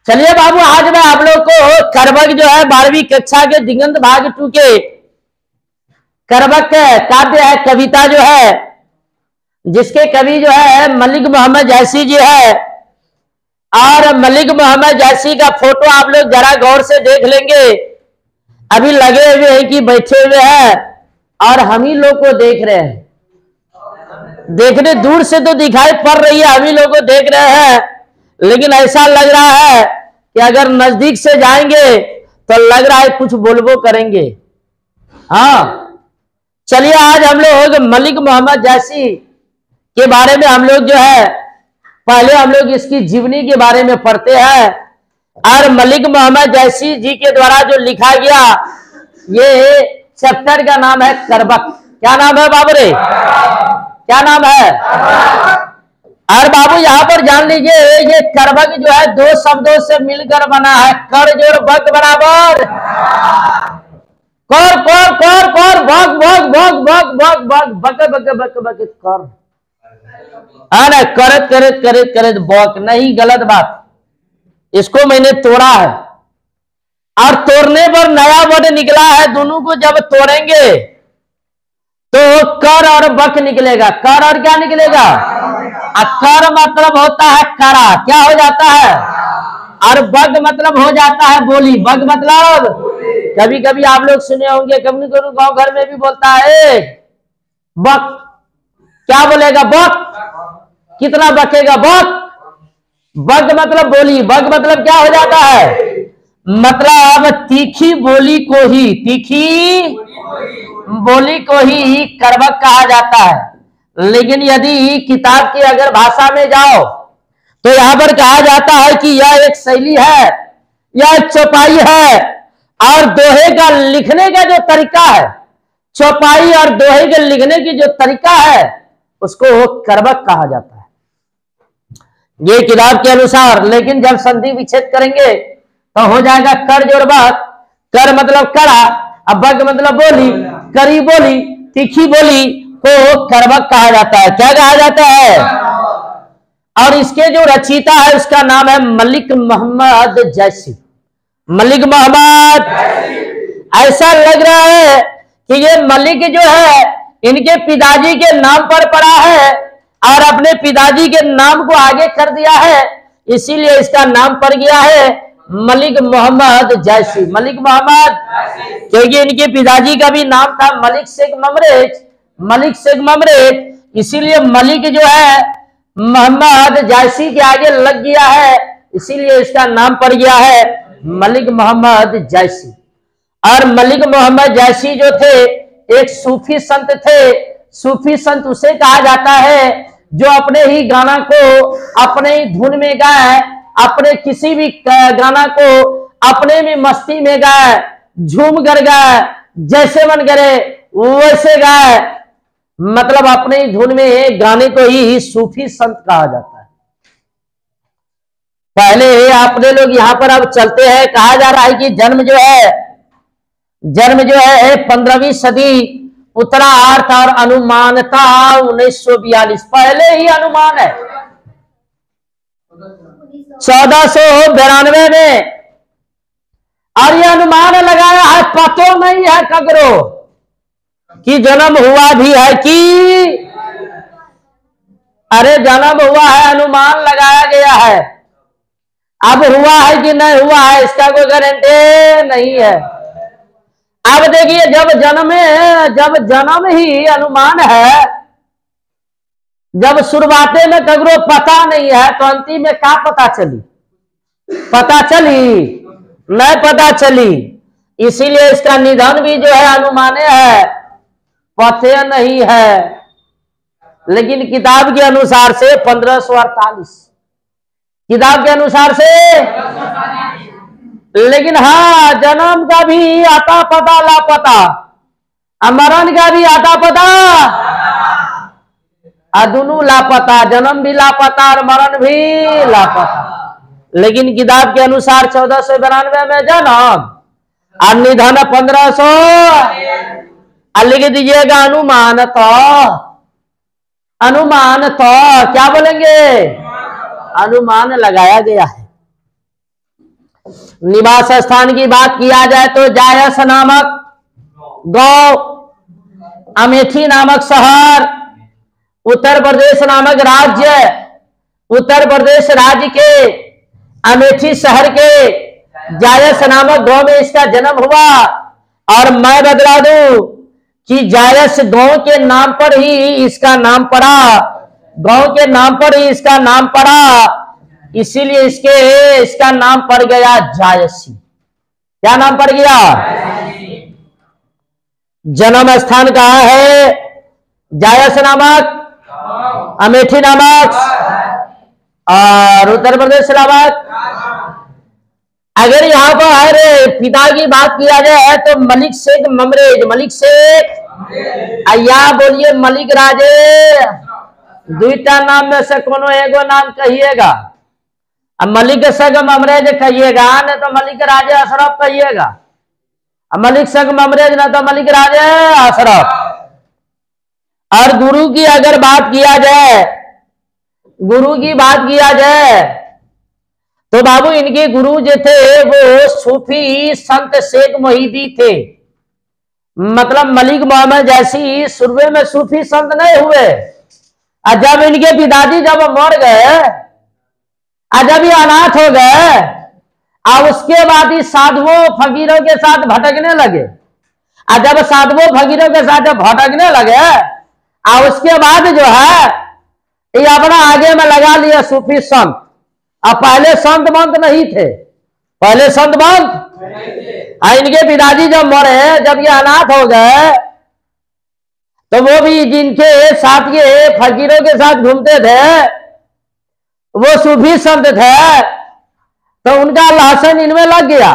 चलिए बाबू, आज मैं आप लोग को करबक जो है 12वीं कक्षा के दिगंत भाग 2 के करबक काव्य है, कविता जो है, जिसके कवि जो है मलिक मोहम्मद जैसी जी है। और मलिक मोहम्मद जैसी का फोटो आप लोग जरा गौर से देख लेंगे। अभी लगे हुए हैं कि बैठे हुए हैं और हम ही लोग को देख रहे हैं। देखने दूर से तो दिखाई पड़ रही है, हम ही लोग को देख रहे हैं, लेकिन ऐसा लग रहा है कि अगर नजदीक से जाएंगे तो लग रहा है कुछ बोलबो करेंगे। हाँ, चलिए आज हम लोग मलिक मोहम्मद जैसी के बारे में हम लोग जो है पहले हम लोग इसकी जीवनी के बारे में पढ़ते हैं। और मलिक मोहम्मद जैसी जी के द्वारा जो लिखा गया ये चैप्टर का नाम है करबक। क्या नाम है बाबू रे? क्या नाम है? और बाबू यहाँ पर जान लीजिए, ये करबक जो है 2 शब्दों से मिलकर बना है, कर जोड़ बक बराबर कर कर कर कर भग भग भग भग भग भग बक बक बक बक कर ना करत करत करत करत बक नहीं, गलत बात। इसको मैंने तोड़ा है और तोड़ने पर नया वर्ड निकला है। दोनों को जब तोड़ेंगे तो कर और बक निकलेगा। कर और क्या निकलेगा? कर मतलब होता है करा, क्या हो जाता है? और बग मतलब हो जाता है बोली। बग मतलब कभी कभी आप लोग सुने होंगे, कभी कभी गांव घर में भी बोलता है बक। क्या बोलेगा? बक। कितना बकेगा? बक। बग मतलब बोली, बग मतलब क्या हो जाता है? मतलब तीखी बोली को ही, तीखी बोली को ही करबक कहा जाता है। लेकिन यदि किताब की अगर भाषा में जाओ तो यहां पर कहा जाता है कि यह एक शैली है, यह एक चौपाई है और दोहे का लिखने का जो तरीका है, चौपाई और दोहे के लिखने की जो तरीका है उसको करबक कहा जाता है, ये किताब के अनुसार। लेकिन जब संधि विच्छेद करेंगे तो हो जाएगा कर जोड़ बक। कर मतलब कड़ा, अब बक मतलब बोली, करी बोली, तीखी बोली को करबक कहा जाता है। क्या कहा जाता है? और इसके जो रचयिता है उसका नाम है मलिक मोहम्मद जैसी। मलिक मोहम्मद, ऐसा लग रहा है कि ये मलिक जो है इनके पिताजी के नाम पर पड़ा है और अपने पिताजी के नाम को आगे कर दिया है, इसीलिए इसका नाम पड़ गया है मलिक मोहम्मद जैसी। मलिक मोहम्मद, क्योंकि इनके पिताजी का भी नाम था मलिक शेख ममरेज, मलिक शेख ममरेज, इसीलिए मलिक जो है मोहम्मद जैसी के आगे लग गया है, इसीलिए इसका नाम पड़ गया है मलिक मोहम्मद जैसी। और मलिक मोहम्मद जैसी जो थे एक सूफी संत थे। सूफी संत उसे कहा जाता है जो अपने ही गाना को अपने ही धुन में गाए, अपने किसी भी गाना को अपने में मस्ती में गाए, झूम कर गाए, जैसे मन करे वैसे गाए, मतलब अपने ही धुन में गाने को ही सूफी संत कहा जाता है। पहले अपने लोग यहाँ पर अब चलते हैं, कहा जा रहा है कि जन्म जो है 15वीं सदी उत्तरार्थ और अनुमान था 1942। पहले ही अनुमान है 1492 में, और यह अनुमान लगाया है, पतो नहीं है कगरो कि जन्म हुआ भी है कि अरे जन्म हुआ है, अनुमान लगाया गया है। अब हुआ है कि नहीं हुआ है इसका कोई गारंटी नहीं है। अब देखिए, जब जन्म ही अनुमान है, जब शुरुआते में कगरो पता नहीं है तो अंतिम में क्या पता चली? पता चली? नहीं पता चली। इसीलिए इसका निधन भी जो है अनुमाने है, पते नहीं है। लेकिन किताब के अनुसार से 1548, किताब के अनुसार से। लेकिन हाँ, जन्म का भी आता पता लापता, मरण का भी आता पता, दोनों लापता, जन्म भी लापता और मरण भी लापता। लेकिन किताब के अनुसार 1492 में जन्म और निधन 1500, लिख दीजिएगा अनुमान तो। अनुमान तो क्या बोलेंगे? अनुमान लगाया गया है। निवास स्थान की बात किया जाए तो जायस नामक गांव, अमेठी नामक शहर, उत्तर प्रदेश नामक राज्य, उत्तर प्रदेश राज्य के अमेठी शहर के जायस नामक गांव में इसका जन्म हुआ। और मैं बतला दूं कि जायस गांव के नाम पर ही इसका नाम पड़ा, गांव के नाम पर ही इसका नाम पड़ा, इसीलिए इसका नाम पड़ गया जायसी। क्या नाम पड़ गया? जन्म स्थान कहाँ है? जायस नामक, अमेठी नामक और उत्तर प्रदेश नामक। अगर यहाँ पर अरे पिता की बात किया जाए तो मलिक शेख ममरेज, मलिक शेख या बोलिए मलिक राजे, दुईटा नाम में से कोनो एगो नाम कहिएगा। अब मलिक शेख ममरेज कहिएगा, न तो मलिक राजे अशरफ कहिएगा। अब मलिक शेख ममरेज न तो मलिक राजे अशरफ। और गुरु की अगर बात किया जाए, गुरु की बात किया जाए तो बाबू इनके गुरु जो थे वो सूफी संत शेख मोहिदी थे। मतलब मलिक मोहम्मद जैसी शुरू में सूफी संत नहीं हुए। और जब इनके पिताजी जब मर गए और जब ये अनाथ हो गए और उसके बाद ही साधुओं फकीरों के साथ भटकने लगे। और जब साधुओं फकीरों के साथ जब भटकने लगे और उसके बाद जो है ये अपना आगे में लगा लिया सूफी संत। अब पहले संत मंत नहीं थे, पहले संत मंत इनके पिताजी जब मरे, जब ये अनाथ हो गए तो वो भी जिनके साथ ये फकीरों के साथ घूमते थे वो सूफी संत थे, तो उनका लाशन इनमें लग गया।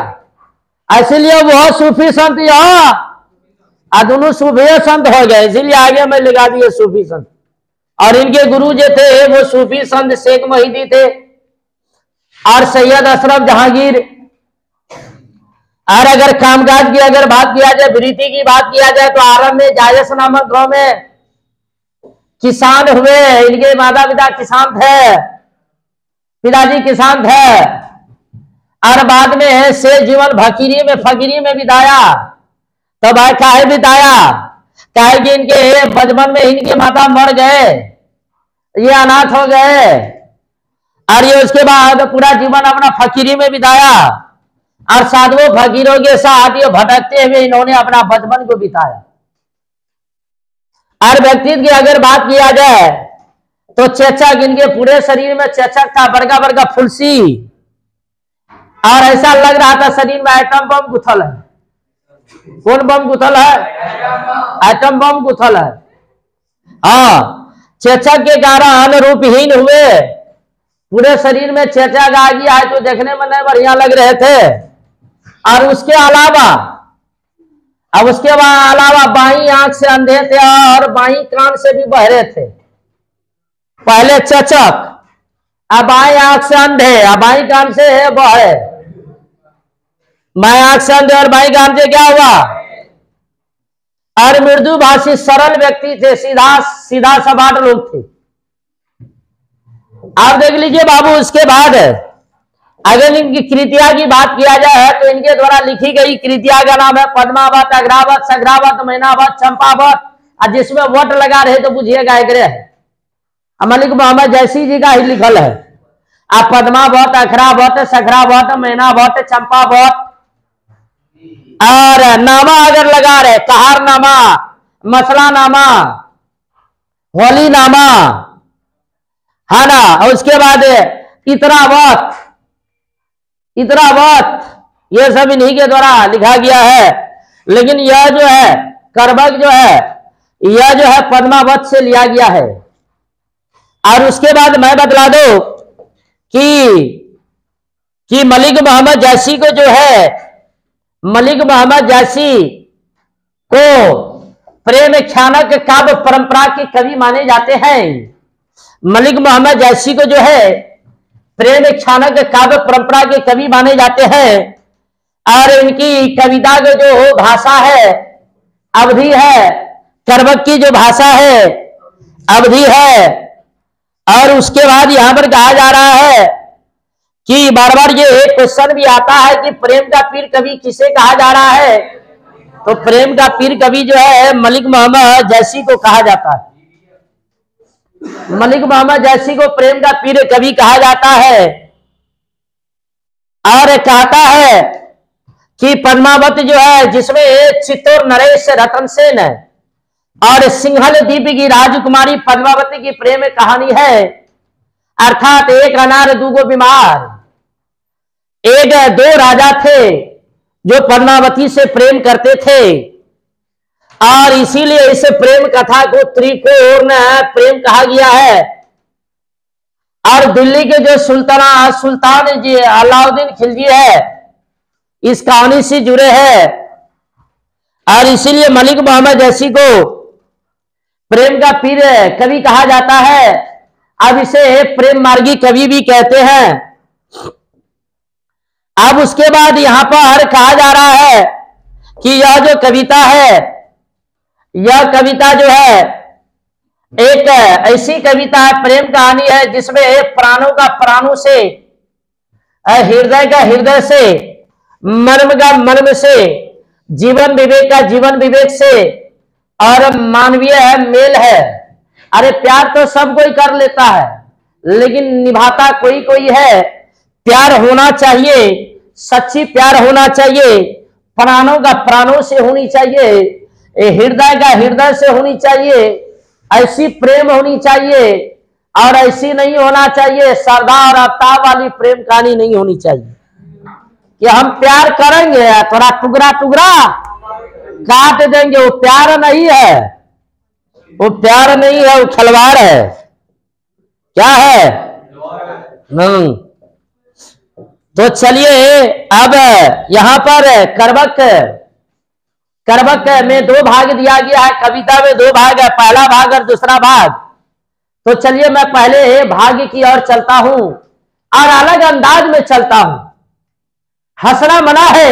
इसलिए वो सूफी संत यहाँ दोनों सूफी संत हो गए, इसीलिए आगे में लगा दिए सूफी संत। और इनके गुरु जो थे वो सूफी संत शेख मोहिदी थे और सैयद अशरफ जहांगीर। और अगर कामकाज की अगर बात किया जाए, वृत्ति की बात किया जाए तो आरंभ में जायस नामक गांव में किसान हुए। इनके माता पिता किसान थे, पिताजी किसान थे। और बाद में से जीवन फकीरी में बिताया। तो भाई काहे बिताया? काहे कि इनके बचपन में इनके माता मर गए, ये अनाथ हो गए। और ये उसके बाद पूरा जीवन अपना फकीरी में बिताया और साधुओं फकीरों के साथ ये भटकते हुए इन्होंने अपना बचपन को बिताया। और व्यक्तित्व की अगर बात किया जाए तो चेचक, इनके पूरे शरीर में चेचक था, बड़का बड़का फुलसी। और ऐसा लग रहा था शरीर में एटम बम गुथल है। कौन बम गुथल है? एटम बम गुथल है। हाँ, चेचक के कारण रूपहीन हुए, पूरे शरीर में चेचक आ गया है तो देखने में नहीं बढ़िया लग रहे थे। और उसके अलावा बाई आंख से अंधे थे और बाई कान से भी बहरे थे। पहले चेचक, अब बाई आंख से अंधे, अब बाई कान से बहरे। बाई आंख से अंधे और बाई कान से क्या हुआ? और मृदु भाषी सरल व्यक्ति थे, सीधा सपाट लोग थे। आप देख लीजिए बाबू, उसके बाद अगर इनकी कृतियां की बात किया जाए तो इनके द्वारा लिखी गई कृतियां का नाम है पद्मावत, अग्रावत, सग्रावत, मैनावत, चंपावत। और जिसमें वट लगा रहे तो बुझिएगा एग्रे है, मलिक मोहम्मद जैसी जी का ही लिखल है। आप पद्मावत, अखरावत, सखरावत, मैनावत, चंपावत। और नामा अगर लगा रहे, कहार नामा, मसला नामा, होली नामा, है ना। और उसके बाद इतरावत, ये सब इन्हीं के द्वारा लिखा गया है। लेकिन यह जो है करबक जो है, यह जो है पद्मावत से लिया गया है। और उसके बाद मैं बतला दो कि मलिक मोहम्मद जैसी को जो है, मलिक मोहम्मद जैसी को प्रेम ख्यानक काव्य परंपरा के कवि माने जाते हैं। मलिक मोहम्मद जैसी को जो है प्रेम ख्यानक काव्य परंपरा के कवि माने जाते हैं। और इनकी कविता का जो भाषा है अवधि है, करबक की जो भाषा है अवधि है। और उसके बाद यहां पर कहा जा रहा है कि बार बार ये क्वेश्चन भी आता है कि प्रेम का पीर कवि किसे कहा जा रहा है, तो प्रेम का पीर कवि जो है मलिक मोहम्मद जैसी को कहा जाता है। मलिक मोहम्मद जैसी को प्रेम का पीर कवि कहा जाता है। और कहता है कि पद्मावत जो है, जिसमें चित्तौड़ नरेश रतन सेन और सिंहल द्वीप की राजकुमारी पद्मावती की प्रेम कहानी है। अर्थात एक अनार दूगो बीमार, एक दो राजा थे जो पद्मावती से प्रेम करते थे, और इसीलिए इस प्रेम कथा को त्रिकोण प्रेम कहा गया है। और दिल्ली के जो सुल्तान जी अलाउद्दीन खिलजी है, इस कहानी से जुड़े हैं, और इसीलिए मलिक मोहम्मद जैसी को प्रेम का पीर कवि कहा जाता है। अब इसे प्रेम मार्गी कवि भी कहते हैं। अब उसके बाद यहां पर कहा जा रहा है कि यह जो कविता है, यह कविता जो है एक ऐसी कविता है, प्रेम कहानी है, जिसमें प्राणों का प्राणों से, हृदय का हृदय से, मर्म का मर्म से, जीवन विवेक का जीवन विवेक से, और मानवीय है मेल है। अरे प्यार तो सब कोई कर लेता है, लेकिन निभाता कोई कोई है। प्यार होना चाहिए, सच्ची प्यार होना चाहिए, प्राणों का प्राणों से होनी चाहिए, हृदय का हृदय से होनी चाहिए। ऐसी प्रेम होनी चाहिए, और ऐसी नहीं होना चाहिए श्रद्धा और अवतार वाली प्रेम कहानी नहीं होनी चाहिए कि हम प्यार करेंगे थोड़ा टुकड़ा टुकड़ा काट देंगे। वो प्यार नहीं है, वो प्यार नहीं है, वो खिलवाड़ है। क्या है? तो चलिए अब यहां पर करबक में दो भाग दिया गया है। कविता में दो भाग है, पहला भाग और दूसरा भाग। तो चलिए मैं पहले भाग की ओर चलता हूं और अलग अंदाज में चलता हूं। हंसना मना है,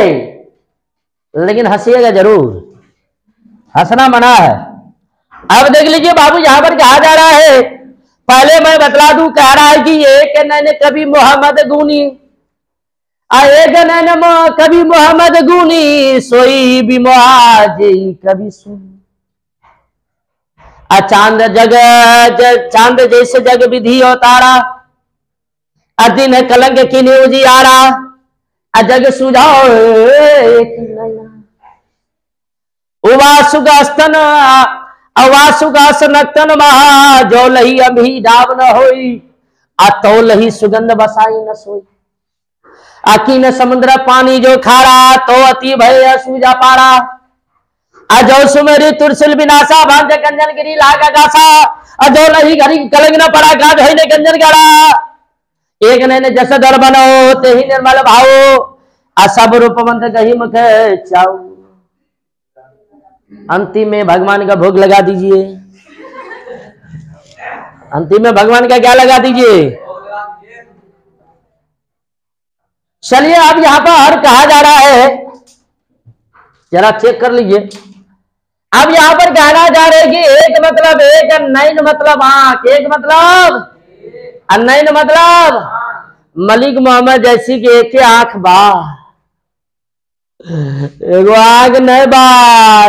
लेकिन हंसिएगा जरूर, हंसना मना है। अब देख लीजिए बाबू, यहां पर कहा जा रहा है, पहले मैं बतला दूं, कह रहा है कि एक नैन कभी मोहम्मद गुनी, एक नैन कभी मोहम्मद गुनी, सोई भी मुआजी कभी सुनी। चांद चांद जैसे जग विधि अवतारा, दिन कलंक की उजियारा, जग सुझाओ एक नैना। उवासुगास्तन अवासुगासनक्तन महा, जो लही अभी डाब न होई, तो लही सुगंध बसाई न सोई। अकीन समुद्र पानी जो खारा, तो अति भय सूजा पारा। अजो सुमेरी तुरसिल विनाशा, भांज कंजन गिरी लागा गासा, अजो लही घरी कलंग न पड़ा, गाज है ने कंजन गड़ा। एक नैन जस दर बनो, ते ही निर्मल भावो, असब रूपवंत कही मुख चाऊ। अंतिम में भगवान का भोग लगा दीजिए। अंतिम में भगवान का क्या लगा दीजिए? चलिए अब यहां पर कहा जा रहा है, जरा चेक कर लीजिए। अब यहां पर कहना जा रहा है कि एक मतलब एक, नैन मतलब आंख, एक मतलब नैन मतलब मलिक मोहम्मद जैसी की एक आंख बा, एगो आंख नहीं बा,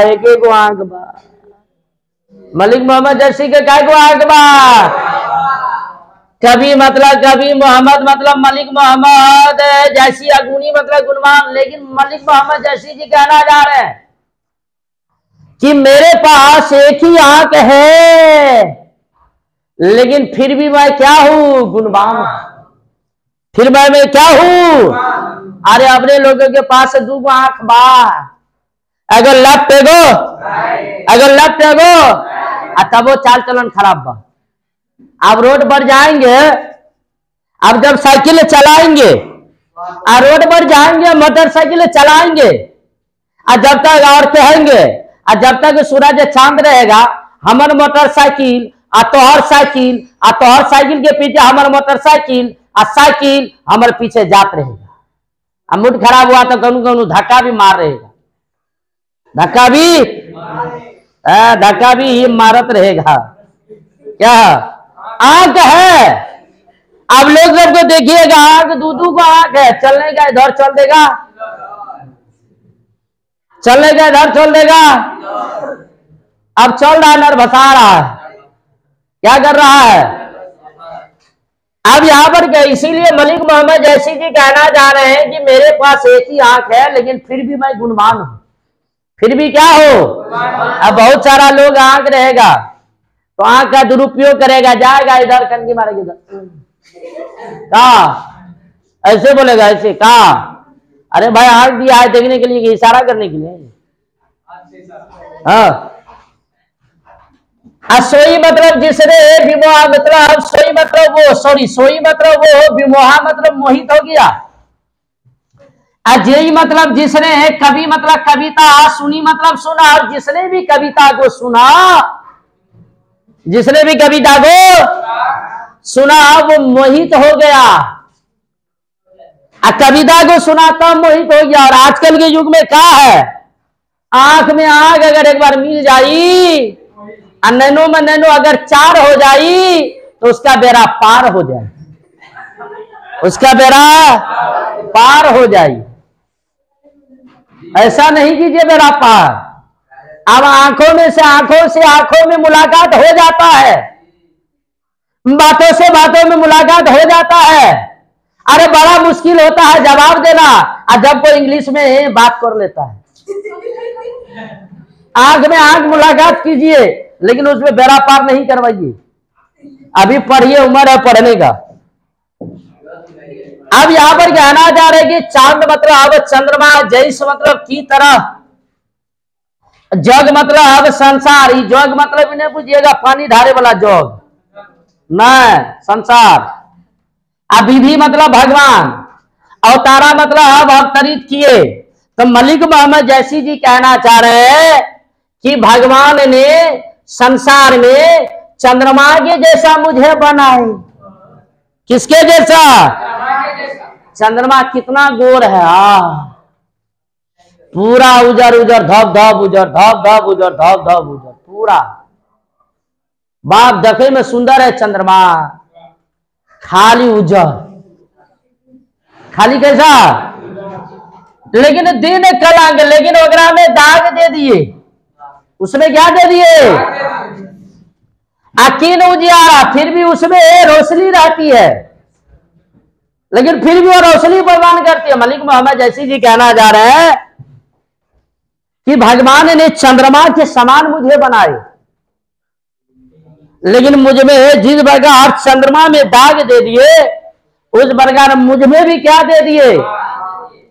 एक एगो आंख बा। मलिक मोहम्मद जैसी के काय गो आंख बा? कभी मतलब कभी मोहम्मद मतलब मलिक मोहम्मद जैसी, अगुनी मतलब गुणवान। लेकिन मलिक मोहम्मद जैसी जी कहना जा रहे हैं कि मेरे पास एक ही आंख है, लेकिन फिर भी मैं क्या हूं? गुणवान। फिर मैं क्या हूं? अरे अपने लोगों के पास दो आंख बा, अगर लेफ्ट एगो, अगर लेफ्ट एगो, तब वो चाल चलन खराब बा। अब रोड पर जाएंगे, अब जब साइकिल चलाएंगे, रोड पर जाएंगे, मोटरसाइकिल चलाएंगे, और जब तक और कहेंगे, और जब तक सूरज चांद रहेगा, हमार मोटरसाइकिल तोहर साइकिल, तोहर साइकिल के पीछे हमार मोटरसाइकिल, साइकिल हमारे पीछे जात रहेगा। अब मूड खराब हुआ तो कौन कौन धक्का भी मार रहेगा, धक्का भी ही मारत रहेगा। क्या आंख है, अब लोग सबको देखिएगा, आंख दूधू को आंख है, चलने का इधर चल देगा, चलने का इधर चल देगा। अब चल रहा है, नरभसा रहा है, क्या कर रहा है? अब यहां पर क्या, इसीलिए मलिक मोहम्मद जैसी जी कहना चाह रहे हैं कि मेरे पास एक ही आंख है लेकिन फिर भी मैं गुणवान हूं। फिर भी क्या हो? अब बहुत सारा लोग आंख रहेगा तो आंख का दुरुपयोग करेगा, जाएगा इधर कनकी मारेगा इधर, कहा ऐसे बोलेगा, ऐसे कहा, अरे भाई आंख दिया है देखने के लिए, इशारा करने के लिए। हाँ, सोई मतलब जिसने विमोहा, मतलब सोई मतलब वो, सॉरी सोई मतलब वो, विमोहा मतलब मोहित हो गया। अजयी मतलब जिसने, कवि मतलब कविता, सुनी मतलब सुना, और जिसने भी कविता को सुना, जिसने भी कविता को सुना वो मोहित हो गया। कविता को सुना तब मोहित हो गया। और आजकल के युग में क्या है, आंख में आंख अगर एक बार मिल जाई, नैनो में नैनो अगर चार हो जाई तो उसका बेड़ा पार हो जाए, उसका बेड़ा पार हो जाए। ऐसा नहीं कीजिए बेड़ा पार। अब आंखों से आंखों में मुलाकात हो जाता है, बातों से बातों में मुलाकात हो जाता है। अरे बड़ा मुश्किल होता है जवाब देना, और जब कोई इंग्लिश में बात कर लेता है। आंख में आंख मुलाकात कीजिए लेकिन उसमें बेड़ा पार नहीं करवाइए। अभी पढ़िए, उम्र है पढ़ने का। अब यहां पर कहना जा रहा है कि चांद मतलब अब चंद्रमा, जैस मतलब की तरह, जग मतलब अब संसार। जग मतलब इन्हें पूछिएगा पानी धारे वाला जग नहीं, संसार। विधि मतलब भगवान, अवतारा मतलब अब अवतरित किए। तो मलिक मोहम्मद जैसी जी कहना चाह रहे हैं कि भगवान ने संसार में चंद्रमा के जैसा मुझे बनाए। किसके जैसा? चंद्रमा कितना गोर है, पूरा उजर उजर, धप धप उजर, धप धप उजर, धप धप उजर, पूरा बाप देखे में सुंदर है चंद्रमा, खाली उजर, खाली कैसा, लेकिन दिन कलांग, लेकिन वगैरह में दाग दे दिए। उसमें क्या दे दिए? अकीन उजियारा, फिर भी उसमें रोशनी रहती है, लेकिन फिर भी वो रोशनी प्रदान करती है। मलिक मोहम्मद जैसी जी कहना जा रहे हैं कि भगवान ने चंद्रमा के समान मुझे बनाए, लेकिन मुझ में जिस प्रकार चंद्रमा में दाग दे दिए, उस प्रकार मुझ में भी क्या दे दिए?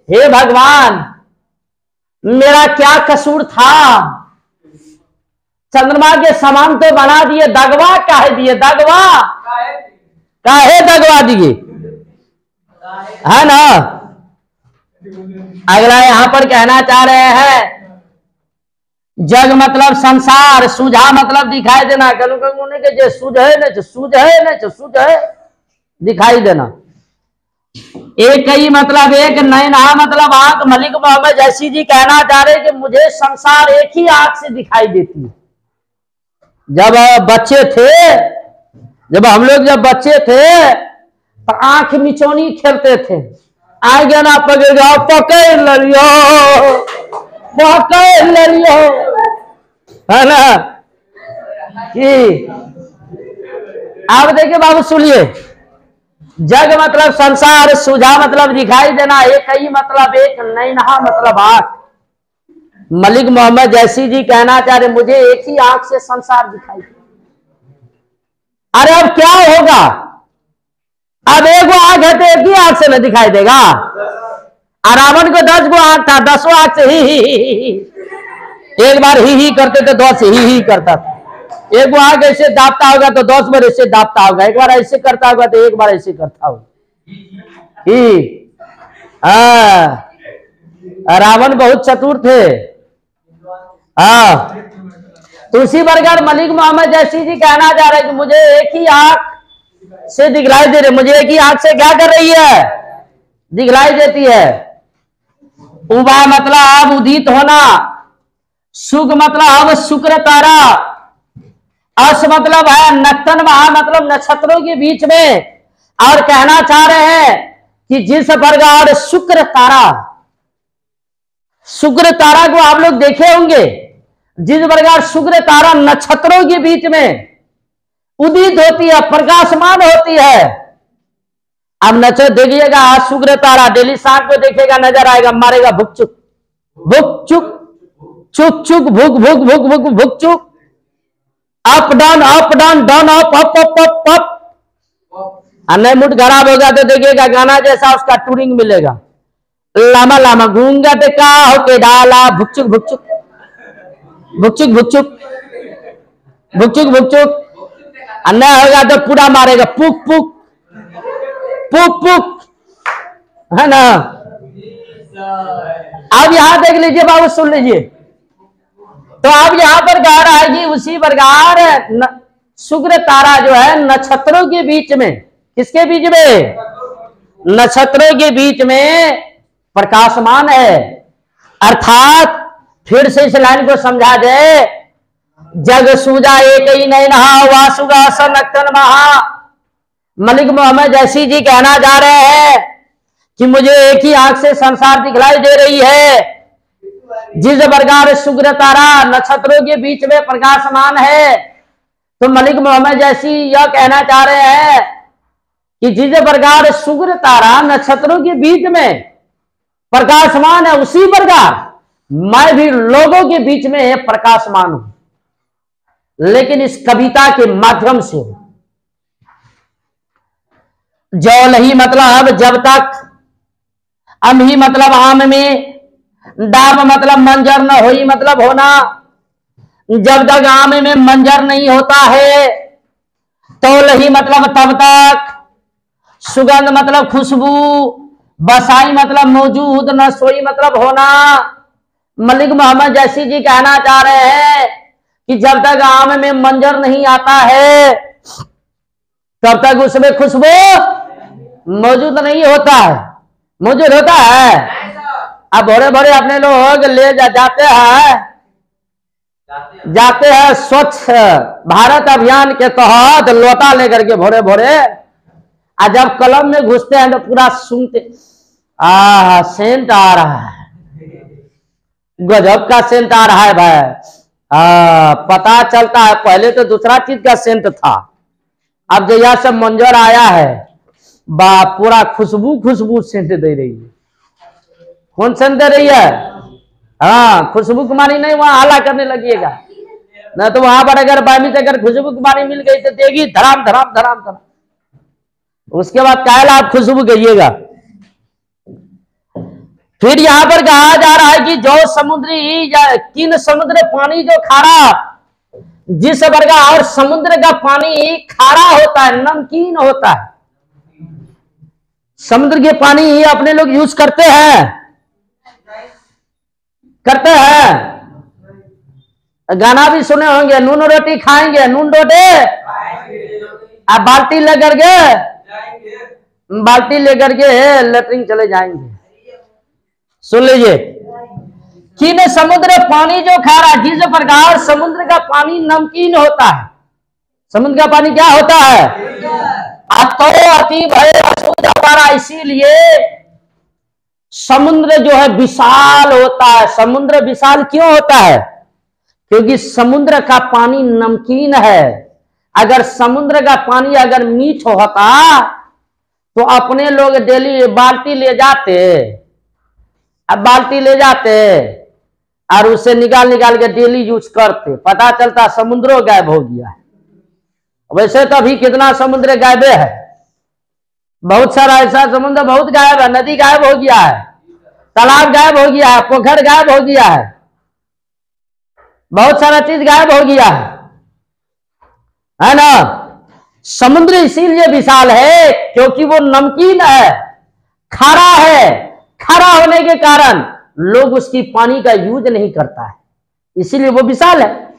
हे भगवान, मेरा क्या कसूर था? चंद्रमा के समान तो बना दिए, दगवा काहे दिए? दगवा काहे दगवा दिए, है ना। अगला यहां पर कहना चाह रहे हैं, जग मतलब संसार, सूझा मतलब दिखाई देना। कलू के जे सूझ है न, सूझ है न, सूझ है दिखाई देना। एक ही मतलब एक, नैना मतलब आंख। मलिक मोहम्मद जैसी जी कहना चाह रहे कि मुझे संसार एक ही आंख से दिखाई देती है। जब बच्चे थे, जब हम लोग जब बच्चे थे तो आंख मिचौनी खेलते थे। आगे ना पकड़ो, पकड़ लियो, पकड़ लियो, है ना कि। अब देखिए बाबू सुनिए, जग मतलब संसार, सूझा मतलब दिखाई देना, एक ही मतलब एक, नैना मतलब आंख। मलिक मोहम्मद जैसी जी कहना चाह रहे मुझे एक ही आंख से संसार दिखाई दे। अरे अब क्या होगा? अब एक आंख है तो एक ही आंख से न दिखाई देगा। रावण को 10 गो आंख था, 10 आंख से ही एक बार ही करते थे, 10 ही करता था। एक बार आंख ऐसे दाबता होगा तो 10 बार ऐसे दाबता होगा, एक बार ऐसे करता होगा तो एक बार ऐसे करता होगा। रावण बहुत चतुर थे। तो उसी प्रकार मलिक मोहम्मद जैसी जी कहना चाह रहे कि मुझे एक ही आंख से दिखलाई दे रही, मुझे एक ही आंख से क्या कर रही है? दिखलाई देती है। उबा मतलब अब उदित होना, सुख मतलब अब शुक्र तारा, अस मतलब है नक्तन, वहां मतलब नक्षत्रों के बीच में, और कहना चाह रहे हैं कि जिस प्रकार शुक्र तारा को आप लोग देखे होंगे, जिस प्रकार शुक्र तारा नक्षत्रों के बीच में उदित होती है, प्रकाशमान होती है। अब नक्षत्र देखिएगा, आज शुक्र तारा डेली शाम को देखेगा, नजर आएगा, मारेगा भुक चुक चुक चुक भुक भुक भुक भुक भुक चुक, up down down up up up up up. अन्य मुठ खराब होगा तो देखिएगा गाना जैसा उसका टूरिंग मिलेगा, लामा लामा घूंघट का होके डाला, भुक चुक भुक चुक भुक चुक भुक चुक भुक चुक भुक चुक। अन्य होगा तो पूरा मारेगा पुक पुक पुक पुक, है ना। अब यहां देख लीजिए बाबू, सुन लीजिए। तो अब यहां पर गा रहा है कि उसी प्रकार शुक्र तारा जो है नक्षत्रों के बीच में, किसके बीच में? नक्षत्रों के बीच में प्रकाशमान है। अर्थात फिर से इस लाइन को समझा जाए, जग सूजा एक ही नहीं नहा, वासुगा सनक्तन महा। मलिक मोहम्मद जैसी जी कहना जा रहे हैं कि मुझे एक ही आंख से संसार दिखलाई दे रही है। जिस प्रकार शुक्र तारा नक्षत्रों के बीच में प्रकाशमान है, तो मलिक मोहम्मद जैसी यह कहना चाह रहे हैं कि जिस प्रकार शुक्र तारा नक्षत्रों के बीच में प्रकाशमान है, उसी प्रकार मैं भी लोगों के बीच में प्रकाशमान हूं, लेकिन इस कविता के माध्यम से। जौल ही मतलब जब तक, अम ही मतलब आम में, डाब मतलब मंजर न होई मतलब होना। जब तक आम में मंजर नहीं होता है, तौल ही मतलब तब तक, सुगंध मतलब खुशबू, बसाई मतलब मौजूद, न सोई मतलब होना। मलिक मोहम्मद जैसी जी कहना चाह रहे हैं कि जब तक आम में मंजर नहीं आता है, तब तक उसमें खुशबू मौजूद नहीं होता है। मौजूद होता है। अब भोरे भोरे अपने लोग ले जाते हैं स्वच्छ भारत अभियान के तहत लोटा लेकर के भोरे भोरे, और जब कलम में घुसते हैं तो पूरा सूंघते, सेंट आ रहा है, गजब का सेंट आ रहा है भाई। पता चलता है पहले तो दूसरा चीज का सेंट था, अब जो यह सब मंजर आया है, पूरा खुशबू सेंट दे रही है। कौन सेंट दे रही है? हाँ, खुशबू कुमारी नहीं, वहां हाला करने लगिएगा ना। तो वहां पर अगर बामी से अगर खुशबू कुमारी मिल गई तो देगी धराम धराम धराम धराम, उसके बाद कायल आप खुशबू कहिएगा। फिर यहां पर कहा जा रहा है कि जो समुद्री या किन समुद्र पानी जो खारा, जिस प्रकार और समुद्र का पानी खारा होता है, नमकीन होता है। समुद्र के पानी ही अपने लोग यूज करते हैं। गाना भी सुने होंगे, नून रोटी खाएंगे, नून रोटी, अब बाल्टी लेकर के लेटरिन चले जाएंगे। सुन लीजिए, किन समुद्र पानी जो खारा, जिस प्रकार समुद्र का पानी नमकीन होता है। समुद्र का पानी क्या होता है? अति भय अशुद्ध, इसीलिए समुद्र जो है विशाल होता है। समुद्र विशाल क्यों होता है? क्योंकि समुद्र का पानी नमकीन है। अगर समुद्र का पानी अगर मीठ होता तो अपने लोग डेली बाल्टी ले जाते और उसे निकाल के डेली यूज करते, पता चलता समुद्रों गायब हो गया है। वैसे तो अभी कितना समुद्र गायब है, बहुत सारा ऐसा समुद्र बहुत गायब है। नदी गायब हो गया है, तालाब गायब हो गया है, पोखर गायब हो गया है, बहुत सारा चीज गायब हो गया है ना। समुद्र इसीलिए विशाल है क्योंकि वो नमकीन है, खारा है। खारा होने के कारण लोग उसकी पानी का यूज नहीं करता है, इसीलिए वो विशाल है।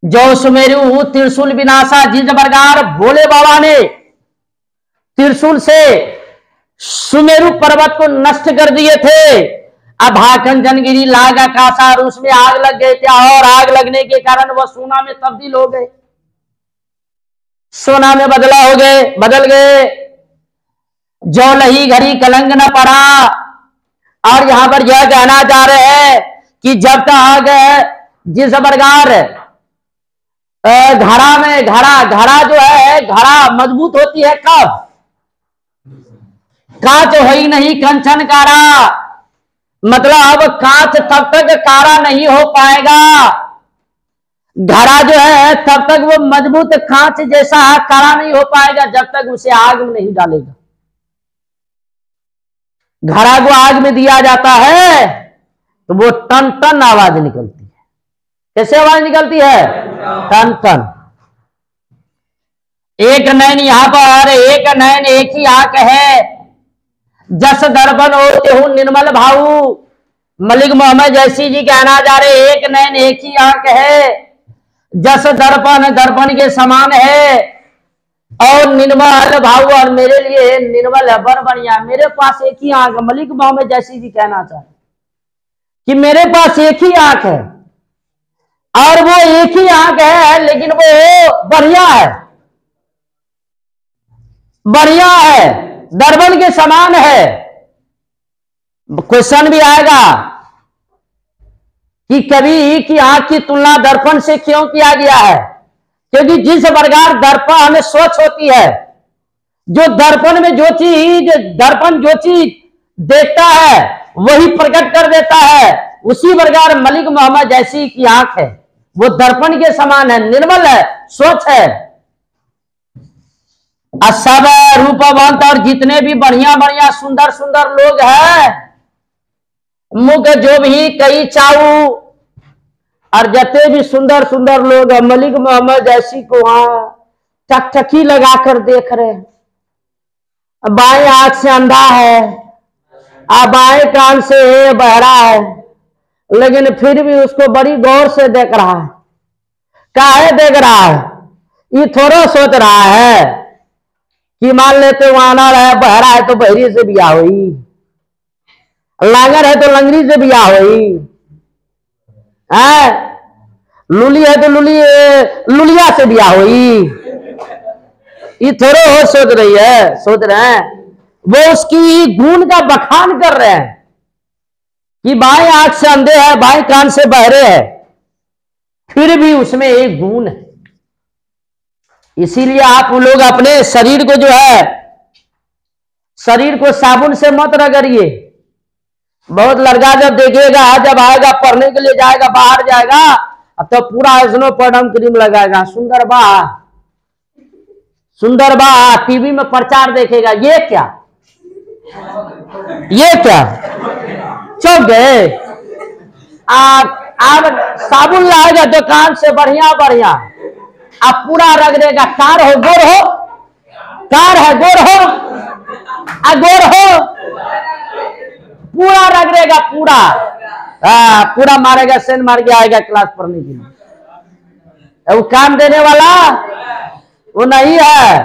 जो सुमेरु त्रिशूल विनाशा, जिस प्रकार भोले बाबा ने त्रिशूल से सुमेरु पर्वत को नष्ट कर दिए थे, अब भाखंजनगिरी लाग आकाशा, और उसमें आग लग गए थे, और आग लगने के कारण वह सोना में तब्दील हो गए। सोना में बदल गए। जो लही घड़ी कलंक न पड़ा। और यहां पर यह कहना चाह रहे हैं कि जब तक जिस प्रकार घड़ा में घड़ा जो है घड़ा मजबूत होती है कब? कांच हो ही नहीं कंचन कारा। मतलब कांच तब तक कारा नहीं हो पाएगा, घड़ा जो है तब तक वो मजबूत कांच जैसा कारा नहीं हो पाएगा जब तक उसे आग में नहीं डालेगा। घड़ा को आग में दिया जाता है तो वो टन टन आवाज निकलती है। कैसे आवाज निकलती है? टन टन। एक नैन यहां पर एक नैन एक ही आंख है, जस दर्पण होते हूं निर्मल भाऊ। मलिक मोहम्मद जैसी जी कहना जा रहे एक नैन एक ही आंख है, जस दर्पण दर्पण के समान है और निर्मल भाऊ। और मेरे लिए निर्मल है बर बढ़िया। मेरे पास एक ही आंख। मलिक मोहम्मद जैसी जी कहना चाह रहे कि मेरे पास एक ही आंख है और वो एक ही आंख है लेकिन वो बढ़िया है, बढ़िया है, दर्पण के समान है। क्वेश्चन भी आएगा कि कभी की आंख की तुलना दर्पण से क्यों किया गया है? क्योंकि जिस प्रकार दर्पण स्वच्छ होती है, जो दर्पण में दर्पण जो चीज देखता है वही प्रकट कर देता है, उसी प्रकार मलिक मोहम्मद जैसी की आंख है, वो दर्पण के समान है, निर्मल है, स्वच्छ है। सब रूपवंत और जितने भी बढ़िया बढ़िया सुंदर सुंदर लोग हैं, मुख जो भी कई चाऊ और जते भी सुंदर सुंदर लोग हैं, मलिक मोहम्मद जैसी को वहां टकटकी लगाकर देख रहे हैं। बाएं आंख से अंधा है और बाएं कान से बहरा है, लेकिन फिर भी उसको बड़ी गौर से देख रहा है। काहे देख रहा है? ये थोड़ा सोच रहा है कि मान लेते वानर है, बहरा है तो बहरी से बिया हुई, लांगर है तो लंगरी से बिया हुई है, लुली है तो लुलिया से बिया हुई। ये थोड़े हो सोच रहे हैं। वो उसकी गुण का बखान कर रहे हैं कि बाएं आंख से अंधे हैं, बाएं कान से बहरे हैं, फिर भी उसमें एक गुण है। इसीलिए आप लोग अपने शरीर को जो है, शरीर को साबुन से मत रगड़िए। बहुत लड़का जब देखिएगा, जब आएगा पढ़ने के लिए जाएगा, बाहर जाएगा तो पूरा स्नो परडम क्रीम लगाएगा, सुंदर बा टीवी में प्रचार देखेगा। ये क्या चौक गए। आप साबुन लाएगा दुकान से बढ़िया बढ़िया, आप पूरा रख देगा। कार है गोर हो पूरा रख देगा, पूरा मारेगा, सेन मार के आएगा क्लास पढ़ने के लिए। वो काम देने वाला वो नहीं है।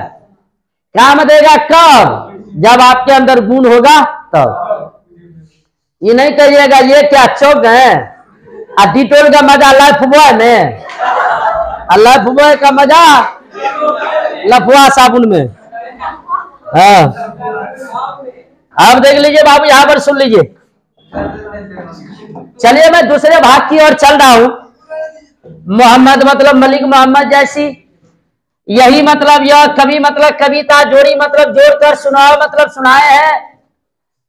काम देगा कब? जब आपके अंदर गुण होगा तब। ये नहीं कहिएगा ये क्या चौक है। डिटोल का मजा लाइफ बॉय में, लाइफ बॉय का मजा लफुआ साबुन में। हाँ, आप देख लीजिए बाबू, यहां पर सुन लीजिए। चलिए मैं दूसरे भाग की ओर चल रहा हूं। मोहम्मद मतलब मलिक मोहम्मद जैसी, यही मतलब यह कवि मतलब कविता जोड़ी मतलब जोड़कर सुनाओ मतलब सुनाए हैं।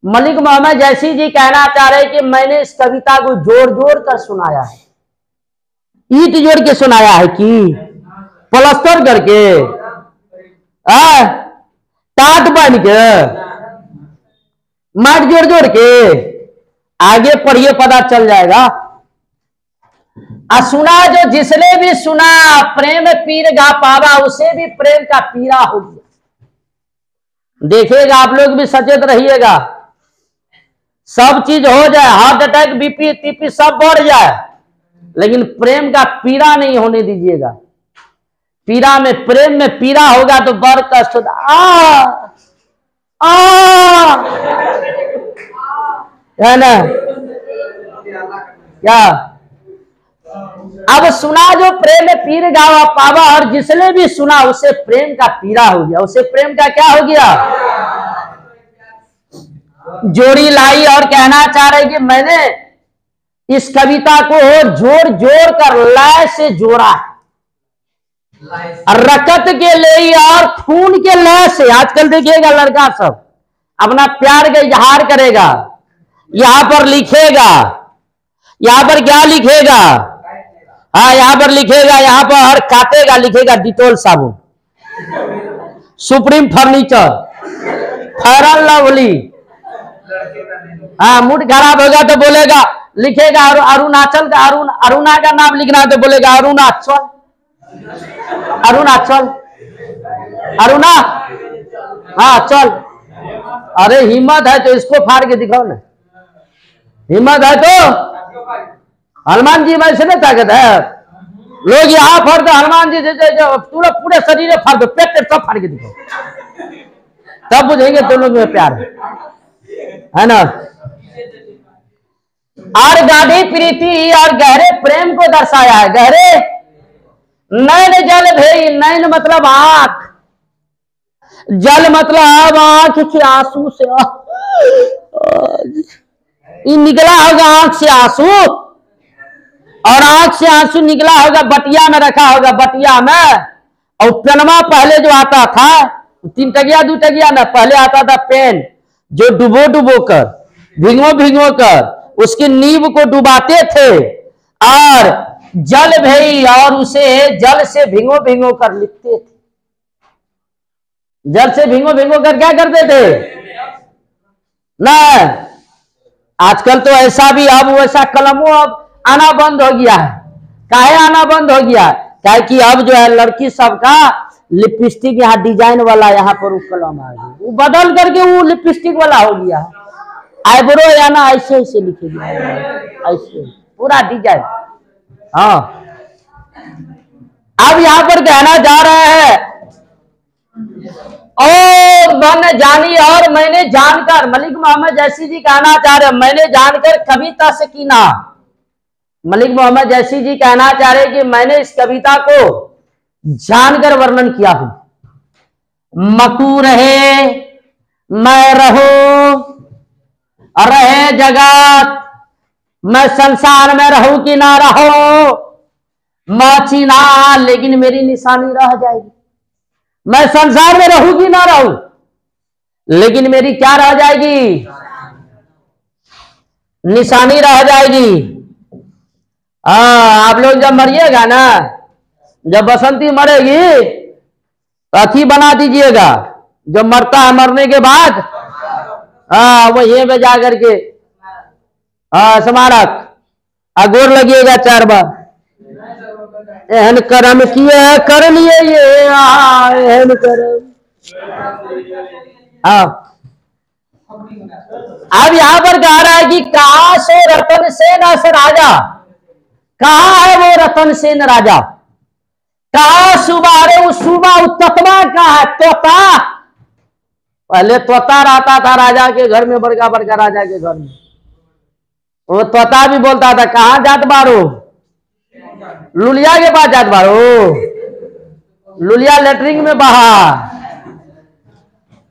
मलिक मोहम्मद जैसी जी कहना चाह रहे कि मैंने इस कविता को जोड़ जोड़ कर सुनाया है। ईट जोड़ के सुनाया है कि प्लास्टर करके, टाट बन के, माट जोड़ जोड़ के। आगे पढ़िए पता चल जाएगा। सुना जो जिसने भी सुना प्रेम पीर गा पावा, उसे भी प्रेम का पीरा हो गया। देखिएगा आप लोग भी सचेत रहिएगा। सब चीज हो जाए, हार्ट अटैक बीपी टीपी सब बढ़ जाए, लेकिन प्रेम का पीड़ा नहीं होने दीजिएगा। पीड़ा में प्रेम में पीड़ा होगा तो बड़ कष्ट होता। है ना क्या? अब सुना जो प्रेम पीर गावा पावा, और जिसने भी सुना उसे प्रेम का पीरा हो गया, उसे प्रेम का क्या हो गया। जोड़ी लाई और कहना चाह रहे कि मैंने इस कविता को जोड़ जोड़ कर लय से जोड़ा, रकत के ले और खून के लय से। आजकल देखिएगा लड़का सब अपना प्यार का इजहार करेगा, यहां पर लिखेगा, यहां पर क्या लिखेगा, हाँ यहां पर लिखेगा, यहां पर काटेगा लिखेगा डिटोल साबुन, supreme furniture, fair and lovely. हाँ मूड खराब होगा तो बोलेगा, लिखेगा अरुणाचल का, अरुणा का नाम लिखना है तो बोलेगा अरुणाचल, अरुणाचल, अरुणा, हाँ चल। अरे हिम्मत है तो इसको फाड़ के दिखाओ ना, हिम्मत है तो। हनुमान जी में से नहीं ताकत है, लोग यहाँ फाड़ दो, हनुमान जी पूरे पूरे शरीर में फाड़ दो, पेट सब फाड़ के दिखाओ, तब बुझेंगे दोनों में प्यार है ना। और गाढ़ी प्रीति और गहरे प्रेम को दर्शाया है। गहरे नैन जल भई, नैन मतलब आंख, जल मतलब आंख के आंसू से निकला होगा, आंख से आंसू, और आंख से आंसू निकला होगा, बटिया में रखा होगा, बटिया में। और पेनमा पहले जो आता था 3 टकिया 2 टकिया में, पहले आता था पेन जो डुबो डुबो कर, भिगो भिगो कर उसकी नींव को डुबाते थे, और जल भई और उसे जल से भिगो भिगो कर लिखते थे। जल से भिगो भिगो कर क्या करते थे ना। आजकल तो ऐसा भी, अब वैसा कलमों अब आना बंद हो गया है। काहे आना बंद हो गया? क्या कि अब जो है लड़की सबका लिपस्टिक यहाँ डिजाइन वाला यहाँ पर कलम आ गया, वो बदल करके वो लिपस्टिक वाला हो गया है। आईब्रो या ना ऐसे ऐसे लिखेगी, ऐसे पूरा डिजाइन। हाँ अब यहाँ पर कहना जा रहा है, और मैंने जानी और मैंने जानकर, मलिक मोहम्मद जैसी जी कहना चाह रहे, मैंने जानकर कविता से कीना। मलिक मोहम्मद जैसी जी कहना चाह रहे कि मैंने इस कविता को जानकर वर्णन किया हूं। मकू रहे मैं रहूं, रहे जगत मैं संसार में रहूं कि ना रहूं, माची ना लेकिन मेरी निशानी रह जाएगी। मैं संसार में रहूं कि ना रहूं, लेकिन मेरी क्या रह जाएगी, निशानी रह जाएगी। हाँ आप लोग जब मरिएगा ना, जब बसंती मरेगी तो अथी बना दीजिएगा, जब मरता है मरने के बाद हाँ वही पे जा करके हाँ स्मारक अगोर लगिएगा 4 बार, एहन कर्म किए कर लिए ये, एहन कर्म। हाँ अब यहां पर कह रहा है कि कहां से रतन सेन अस राजा, कहां है वो रतन सेन राजा, कहा सुबारे सुबा तत्वा कहा है, तोता। पहले तोता रहता था राजा के घर में, बड़का बड़का राजा के घर में, वो तोता भी बोलता था कहां जात बारो, लुलिया के पास जात बारो, लुलिया लेटरिंग में बहा।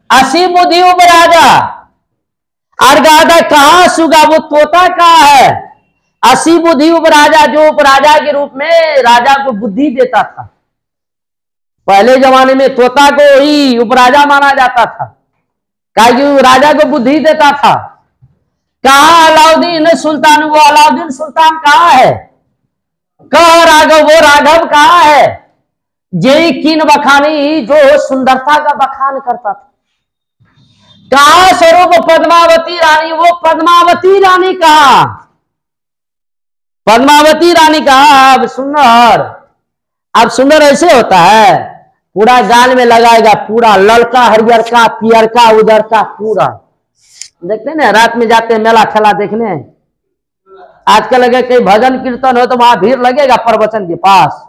असी बुद्धि उपराजा और कहा कहां सुगा, वो तोता कहा है। असी बुद्धि उपराजा, जो उपराजा के रूप में राजा को बुद्धि देता था। पहले जमाने में तोता को ही उपराजा माना जाता था, क्योंकि राजा को बुद्धि देता था। कहा अलाउद्दीन सुल्तान, वो अलाउद्दीन सुल्तान कहाँ है, कह राघव, वो राघव कहाँ है, जय किन बखानी, जो सुंदरता का बखान करता था। कहा स्वरूप पद्मावती रानी, वो पद्मावती रानी कहा, पद्मावती रानी कहा। अब सुंदर ऐसे होता है, पूरा गाल में लगाएगा, पूरा ललका हरियर का पियर का उधर का पूरा। देखते ना रात में जाते हैं मेला ठेला देखने, आजकल अगर कहीं भजन कीर्तन हो तो वहां भीड़ लगेगा प्रवचन के पास,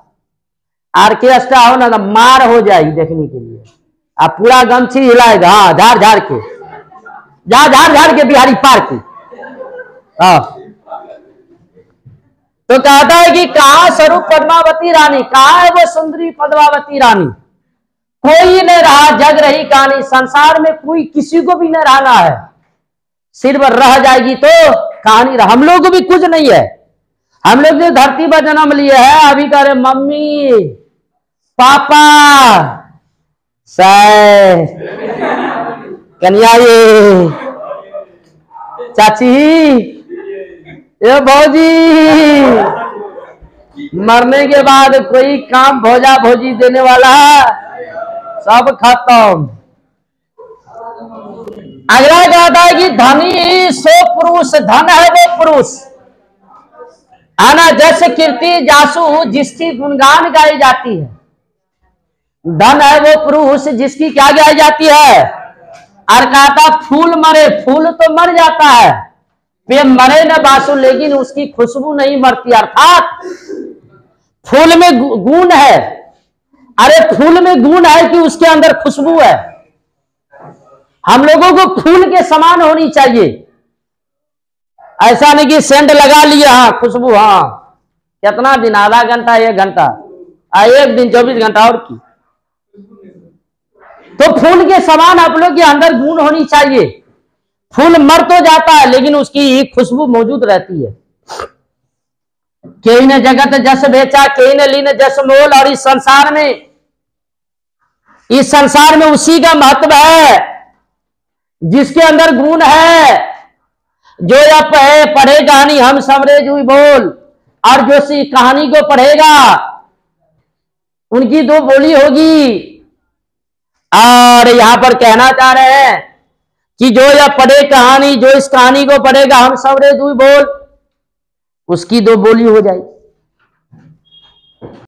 ऑर्केस्ट्रा हो ना तो मार हो जाएगी देखने के लिए। आप पूरा गमछी हिलाएगा, हाँ झाड़ झाड़ के, झाड़ झाड़ के बिहारी पार की। हाँ तो कहता है कि कहा स्वरूप पद्मावती रानी, कहा है वो सुंदरी पद्मावती रानी। कोई न रहा जग रही कहानी, संसार में कोई किसी को भी न रहना है, सिर्फ रह जाएगी तो कहानी। हम लोग को भी कुछ नहीं है, हम लोग जो धरती पर जन्म लिए है, अभी कह रहे मम्मी पापा सै कन्या ये चाची ये भौजी, मरने के बाद कोई काम भोजा भोजी देने वाला सब खत्म। अगला कहता है कि धनी सो पुरुष, धन है वो पुरुष, आना जैसे कीर्ति जासु जिसकी गुणगान गाई जाती है। धन है वो पुरुष जिसकी क्या गाई जाती है। और कहता फूल मरे, फूल तो मर जाता है, पे मरे न बासु, लेकिन उसकी खुशबू नहीं मरती। अर्थात फूल में गुण है, अरे फूल में गुण है कि उसके अंदर खुशबू है। हम लोगों को फूल के समान होनी चाहिए, ऐसा नहीं कि सेंट लगा लिया हाँ खुशबू, हाँ कितना दिन, आधा घंटा 1 घंटा, एक दिन 24 घंटा और की। तो फूल के समान आप लोग के अंदर गुण होनी चाहिए। फूल मर तो जाता है लेकिन उसकी खुशबू मौजूद रहती है। कई ने जगत जस बेचा, कई ने लीन जस मोल। और इस संसार में उसी का महत्व है जिसके अंदर गुण है। जो यह पढ़े कहानी हम समरे जुई बोल, और जो सी कहानी को पढ़ेगा उनकी 2 बोली होगी। और यहां पर कहना चाह रहे हैं कि जो यह पढ़े कहानी, जो इस कहानी को पढ़ेगा हम समरे जुई बोल, उसकी 2 बोली हो जाएगी।